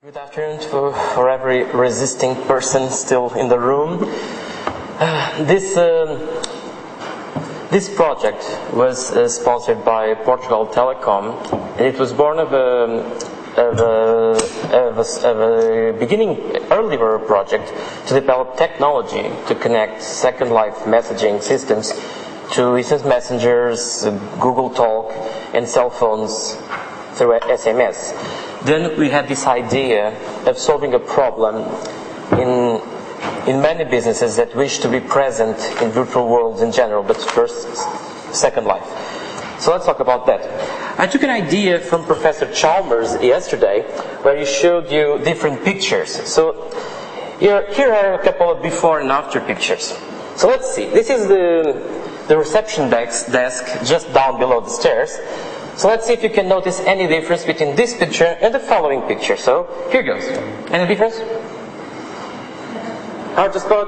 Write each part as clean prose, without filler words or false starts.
Good afternoon for every resisting person still in the room. This project was sponsored by Portugal Telecom, and it was born of a beginning earlier project to develop technology to connect Second Life messaging systems to instant messengers, Google Talk, and cell phones through SMS. Then we had this idea of solving a problem in many businesses that wish to be present in virtual worlds in general, but first, Second Life. So let's talk about that. I took an idea from Professor Chalmers yesterday, where he showed you different pictures. So here are a couple of before and after pictures. So let's see. This is the reception desk just down below the stairs. So let's see if you can notice any difference between this picture and the following picture. So here goes. Any difference? Hard to spot?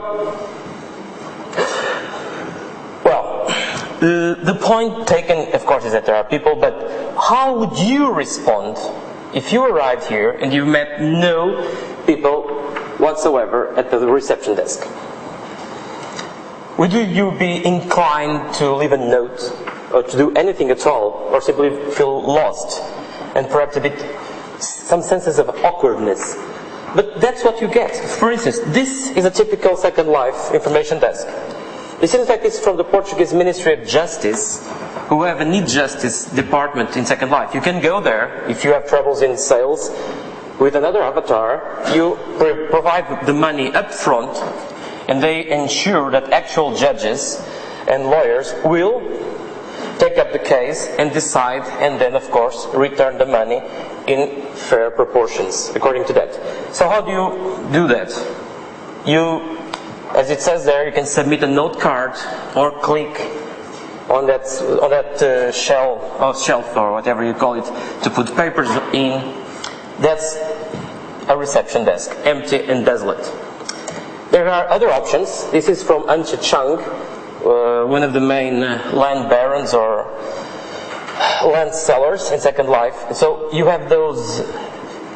Well, the point taken, of course, is that there are people, but how would you respond if you arrived here and you met no people whatsoever at the reception desk? Would you be inclined to leave a note, or to do anything at all, or simply feel lost, and perhaps some senses of awkwardness? But that's what you get. For instance, this is a typical Second Life information desk. This in fact is from the Portuguese Ministry of Justice, who have an e-justice department in Second Life. You can go there if you have troubles in sales with another avatar. You provide the money up front, and they ensure that actual judges and lawyers will take up the case and decide, and then of course return the money in fair proportions according to that. So how do you do that? You, as it says there, you can submit a note card or click on that shelf or whatever you call it to put papers in. That's a reception desk, empty and desolate. There are other options. This is from Anche Chang, one of the main land barons or land sellers in Second Life. So you have those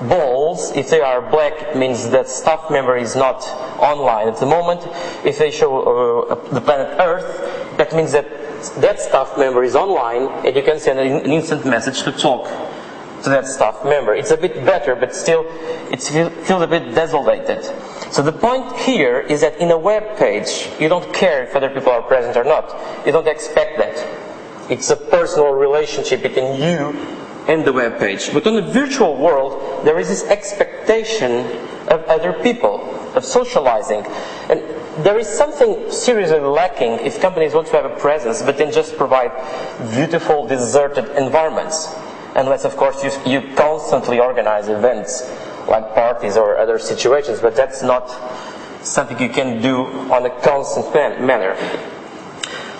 balls. If they are black, it means that staff member is not online at the moment. If they show the planet Earth, that means that staff member is online, and you can send an instant message to talk to that staff member. It's a bit better, but still it feels a bit desolated. So the point here is that in a web page, you don't care if other people are present or not. You don't expect that. It's a personal relationship between you and the web page. But on the virtual world, there is this expectation of other people, of socializing. And there is something seriously lacking if companies want to have a presence, but then just provide beautiful, deserted environments. Unless, of course, you constantly organize events like parties or other situations, but that's not something you can do on a constant manner.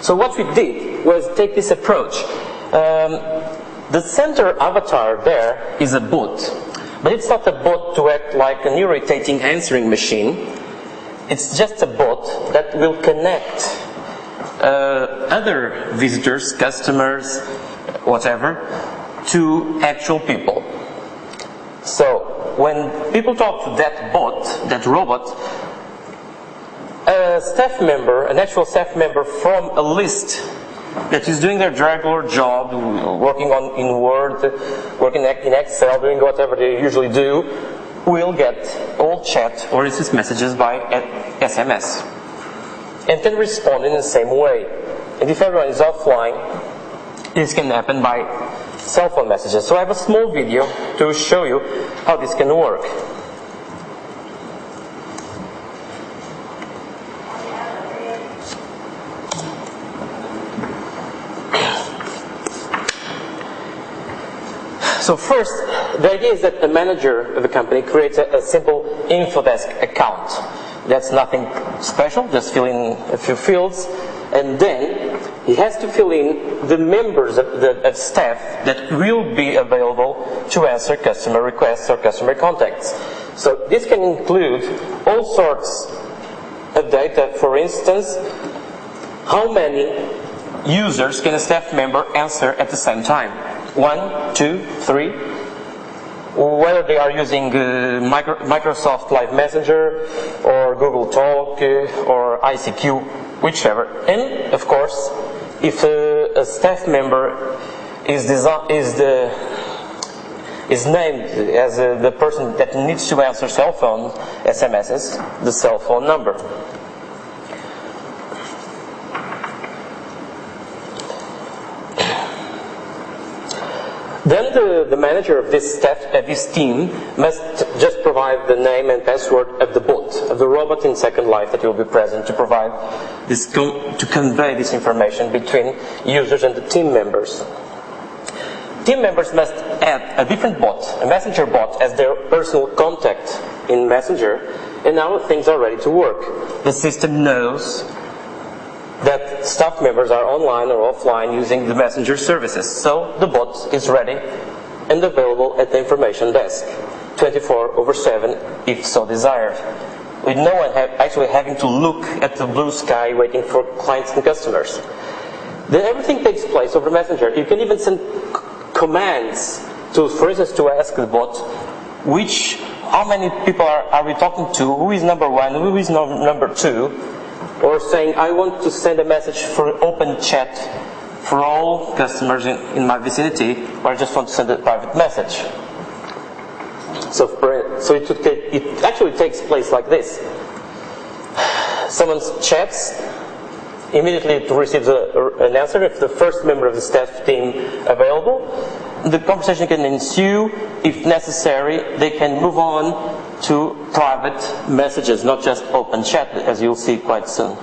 So what we did was take this approach. The center avatar there is a bot, but it's not a bot to act like an irritating answering machine. It's just a bot that will connect other visitors, customers, whatever, to actual people. So when people talk to that bot, that robot, an actual staff member from a list that is doing their regular job, working in Word, working in Excel, doing whatever they usually do, will get all chat or instant messages by SMS, and can respond in the same way. And if everyone is offline, this can happen by cell phone messages. So I have a small video to show you how this can work. So first, the idea is that the manager of the company creates a simple InfoDesk account. That's nothing special, just fill in a few fields, and then he has to fill in the members of staff that will be available to answer customer requests or customer contacts. So this can include all sorts of data. For instance, how many users can a staff member answer at the same time? 1, 2, 3? whether they are using Microsoft Live Messenger or Google Talk or ICQ, whichever. And of course, if a staff member is named as the person that needs to answer cell phone SMSs, the cell phone number. Then the manager of this staff, this team, must just provide the name and password of the bot, of the robot in Second Life that will be present to provide this, to convey this information between users and the team members. Team members must add a different bot, a messenger bot, as their personal contact in Messenger, and now things are ready to work. The system knows that staff members are online or offline using the messenger services. So the bot is ready and available at the information desk, 24/7 if so desired, with no one actually having to look at the blue sky waiting for clients and customers. Then everything takes place over Messenger. You can even send commands to, for instance, to ask the bot how many people are we talking to, who is number one, who is number two, or saying, I want to send a message for open chat for all customers in my vicinity, or I just want to send a private message. So it actually takes place like this. Someone chats, immediately it receives an answer if the first member of the staff team available. The conversation can ensue. If necessary, they can move on to private messages, not just open chat, as you'll see quite soon.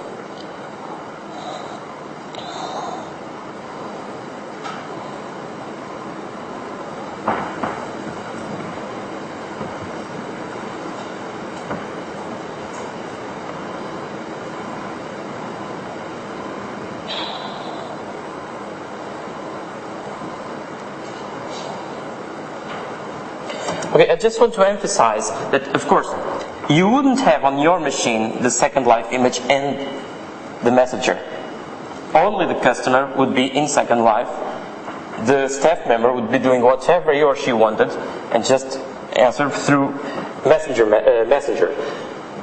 Okay, I just want to emphasize that, of course, you wouldn't have on your machine the Second Life image and the messenger. Only the customer would be in Second Life. The staff member would be doing whatever he or she wanted and just answer through Messenger.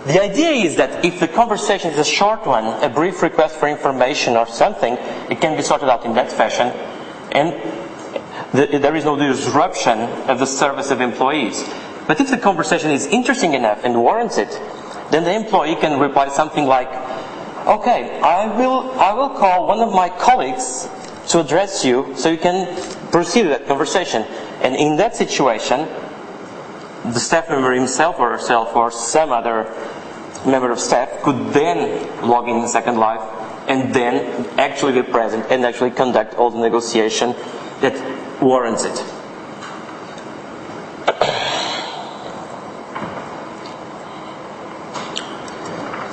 The idea is that if the conversation is a short one, a brief request for information or something, it can be sorted out in that fashion, and there is no disruption of the service of employees. But if the conversation is interesting enough and warrants it, then the employee can reply something like, okay, I will call one of my colleagues to address you so you can proceed with that conversation. And in that situation, the staff member himself or herself or some other member of staff could then log in Second Life and then actually be present and actually conduct all the negotiation that warrants it.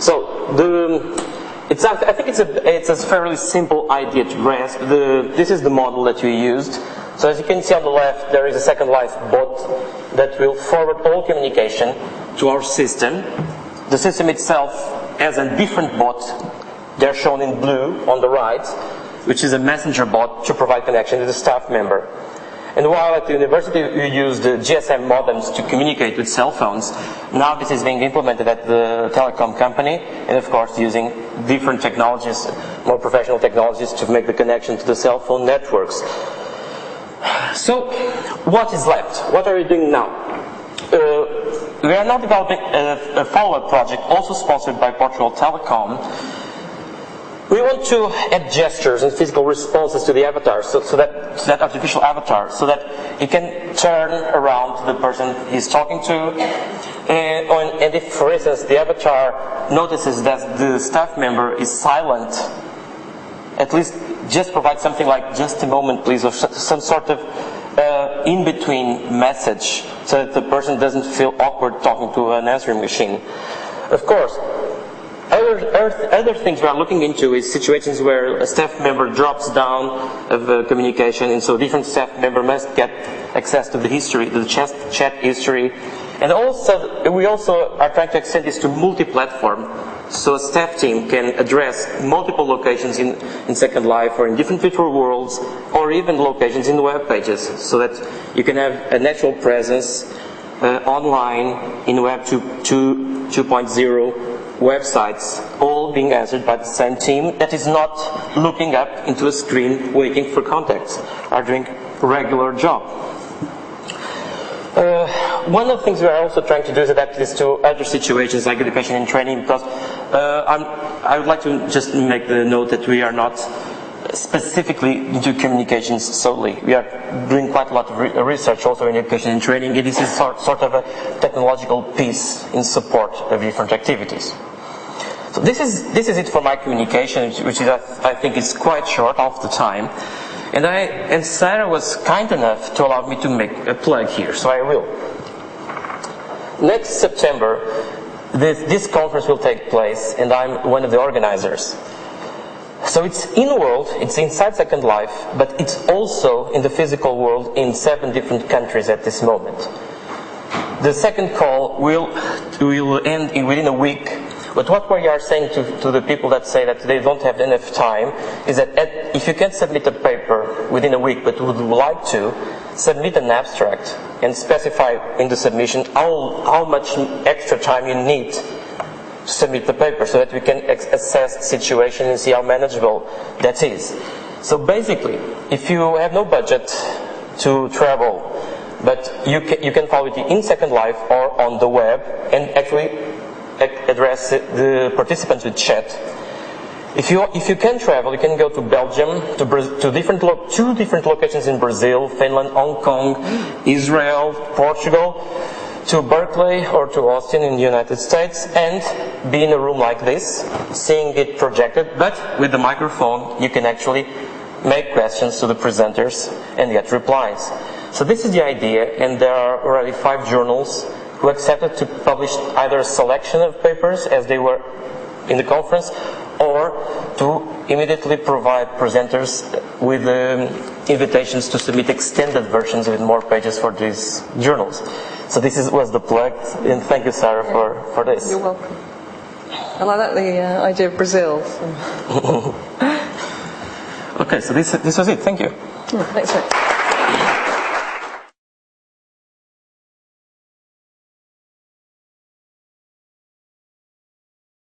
So I think it's a fairly simple idea to grasp. This is the model that we used. So as you can see on the left, there is a Second Life bot that will forward all communication to our system. The system itself has a different bot. They're shown in blue on the right, which is a messenger bot to provide connection to the staff member. And while at the university we used GSM modems to communicate with cell phones, now this is being implemented at the telecom company, and of course using different technologies, more professional technologies, to make the connection to the cell phone networks. So, what is left? What are we doing now? We are now developing a follow-up project, also sponsored by Portugal Telecom. We want to add gestures and physical responses to the avatar, so that artificial avatar, so that it can turn around to the person he's talking to. And if, for instance, the avatar notices that the staff member is silent, at least just provide something like "just a moment, please," or some sort of in-between message, so that the person doesn't feel awkward talking to an answering machine. Of course, other things we are looking into is situations where a staff member drops down of communication, and so different staff member must get access to the history, the chat history. And also, we also are trying to extend this to multi-platform. So a staff team can address multiple locations in Second Life or in different virtual worlds, or even locations in the web pages, so that you can have a natural presence online in Web 2.0 websites, all being answered by the same team that is not looking up into a screen waiting for contacts, are doing a regular job. One of the things we are also trying to do is adapt this to other situations like education and training, because I would like to just make the note that we are not specifically into communications solely. We are doing quite a lot of research also in education and training. It is a sort of a technological piece in support of different activities. So this is it for my communication, which is, I think is quite short off the time. And Sarah was kind enough to allow me to make a plug here, so I will. Next September, this conference will take place, and I'm one of the organizers. So it's in-world, it's inside Second Life, but it's also in the physical world in 7 different countries at this moment. The second call will end within a week, but what we are saying to the people that say that they don't have enough time is that if you can't submit a paper within a week but would like to, submit an abstract and specify in the submission how much extra time you need to submit the paper, so that we can assess the situation and see how manageable that is. So basically, if you have no budget to travel, but you can follow it in Second Life or on the web and actually address the participants with chat. If you can travel, you can go to Belgium, to two different locations in Brazil, Finland, Hong Kong, Israel, Portugal, to Berkeley or to Austin in the United States, and be in a room like this, seeing it projected, but with the microphone you can actually make questions to the presenters and get replies. So this is the idea, and there are already 5 journals who accepted to publish either a selection of papers as they were in the conference, or to immediately provide presenters with invitations to submit extended versions with more pages for these journals. So this was the plug, and thank you, Sarah, for this. You're welcome. And I like the idea of Brazil. So. Okay, so this was it. Thank you. Thanks.